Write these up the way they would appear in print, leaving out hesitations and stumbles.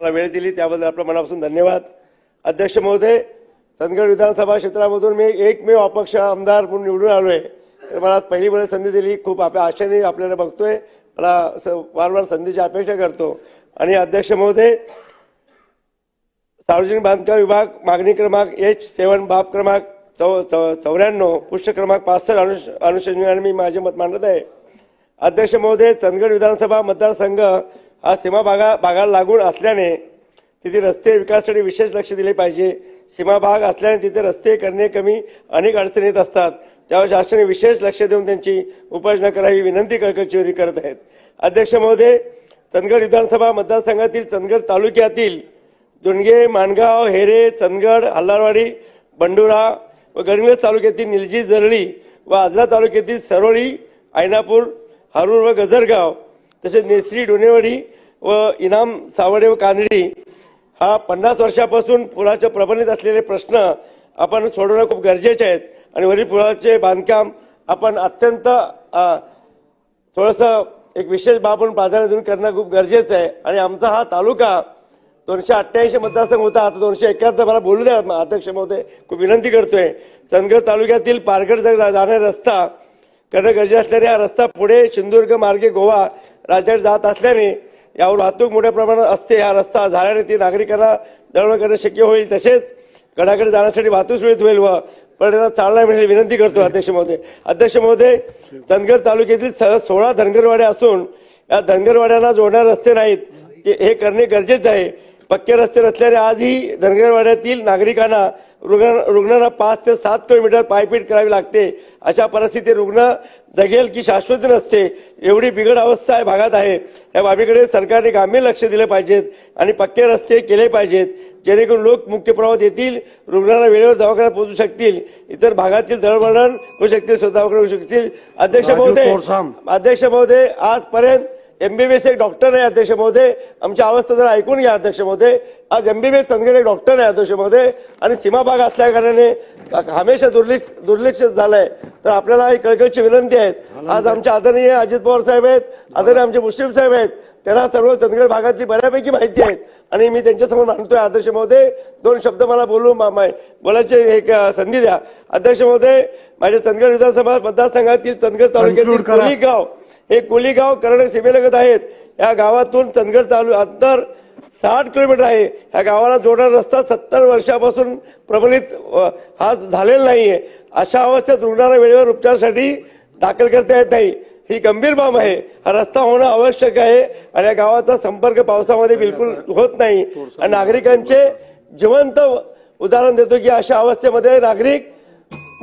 मला वेळ दिली त्याबद्दल आपल्या मनापासून धन्यवाद। अध्यक्ष महोदय, चंदगड विधानसभा क्षेत्रामधून मी एकमेव अपक्ष आमदार म्हणून निवडून आलोय। तर मला पहिली वेळ संधी दिली, खूप आशेने आपल्याला बघतोय, मला वारंवार संधीची अपेक्षा करतो। आणि अध्यक्ष महोदय, सार्वजनिक बांधकाम विभाग मागणी क्रमांक H7 बाब क्रमांक 94 पुष्ट क्रमांक 65 अनुषंगाने मी माझे मत मांडत आहे। अध्यक्ष महोदय, चंदगड विधानसभा मतदारसंघ हा सीमा भागाला लागून असल्याने तिथे रस्ते विकासासाठी विशेष लक्ष दिले पाहिजे। सीमा भाग असल्याने तिथे रस्ते करणे कमी अनेक अडचणी येत असतात, त्यावर शासनाने विशेष लक्ष देऊन त्यांची उपाययोजना करावी विनंती कळकळीची करत आहेत। अध्यक्ष महोदय, चंदगड विधानसभा मतदारसंघातील चंदगड तालुक्यातील दुंडगे, माणगाव, हेरे, चंदगड, हल्लारवाडी, बंडुरा व गडहिंग्लज तालुक्यातील निलजी, जरळी व आजरा तालुक्यातील सरोळी, आयनापूर, हारूर व गजरगाव तसेच नेसरी, डोनेवाडी व इनाम, सावडे व कानडी हा 50 वर्षापासून पुराचे प्रबलित असलेले प्रश्न आपण सोडवणे खूप गरजेचे आहेत। आणि वरील पुलाचे बांधकाम आपण अत्यंत थोडंसं एक विशेष बाब म्हणून प्राधान्य देऊन करणं खूप गरजेचं आहे। आणि आमचा हा तालुका 288 मतदारसंघ होता, आता 271 मला बोलू द्या अध्यक्ष महोदय, खूप विनंती करतोय। चंदगड तालुक्यातील पारगड जाणारा रस्ता करणं गरजेचं असल्याने हा रस्ता पुढे सिंधुदुर्ग मार्गे गोवा राज्यात जात असल्याने यावर वाहतूक मोठ्या प्रमाणात असते। हा रस्ता झाल्याने ती नागरिकांना दळणवळण करणे शक्य होईल, तसेच गडाकडे जाण्यासाठी वाहतूक सुरळीत होईल व पर्यटनाला चालना मिळेल विनंती करतो अध्यक्ष महोदय। अध्यक्ष महोदय, चंदगड तालुक्यातील 16 धनगरवाड्या असून या धनगरवाड्यांना जोडणारे रस्ते नाहीत, हे करणे गरजेचे आहे। पक्के रस्ते नसल्याने आजही धनगरवाड्यातील नागरिकांना रुग्णांना 5 ते 7 किलोमीटर पायपीट करावी लागते। अशा परिस्थितीत रुग्ण जगेल की शाश्वती नसते, एवढी बिकट अवस्था या भागात आहे। या बाबीकडे सरकारने गांभीर्य लक्ष दिले पाहिजेत आणि पक्के रस्ते केले पाहिजेत, जेणेकरून लोक मुख्य प्रवाहात येतील, रुग्णांना वेळेवर दवाखान्यात पोहोचू शकतील, इतर भागातील दळणवळण होऊ शकतील, दवाखाने होऊ शकतील। अध्यक्ष महोदय, आजपर्यंत MBBS एक डॉक्टर आहे अध्यक्ष महोदय, आमची अवस्था जरा ऐकून घ्या अध्यक्ष महोदय। आज MBBS चंदगड एक डॉक्टर आहे अध्यक्ष महोदय आणि सीमा भाग असल्या कारणाने हमेशा दुर्लक्ष झालंय। तर आपल्याला एक कळकळीची विनंती आहे, आज आमचे आदरणीय अजित पवार साहेब आहेत, आदरणीय आमचे मुश्रीफ साहेब आहेत, त्यांना सर्व चंदगड भागातली बऱ्यापैकी माहिती आहेत आणि मी त्यांच्यासमोर मांडतोय। अध्यक्ष महोदय, 2 शब्द मला बोलायचे एक संधी द्या। अध्यक्ष महोदय, माझ्या चंदगड विधानसभा मतदारसंघातील चंदगड तालुक्यातील कोलीगाव हे कोलीगाव कर्नाटक सीमेलगत आहेत। या गावातून चंदगड अंतर 60 किलोमीटर आहे। या गावाला जोडणारा रस्ता 70 वर्षापासून प्रबलित हा झालेला नाहीये। अशा अवस्थेत रुग्णांना वेळेवर उपचारासाठी दाखल करता येत नाही, ही गंभीर बाब आहे। हा रस्ता होणं आवश्यक आहे आणि या गावाचा संपर्क पावसामध्ये बिलकुल होत नाही आणि नागरिकांचे जिवंत उदाहरण देतो की अशा अवस्थेमध्ये नागरिक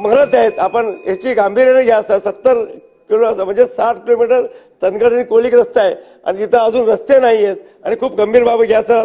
मरत आहेत। आपण याची गांभीर्याने घ्या। 70 किलो म्हणजे 60 किलोमीटर चंदगड आणि कोलिक रस्ता आहे आणि तिथं अजून रस्ते नाही आहेत आणि खूप गंभीर बाब घ्या सर।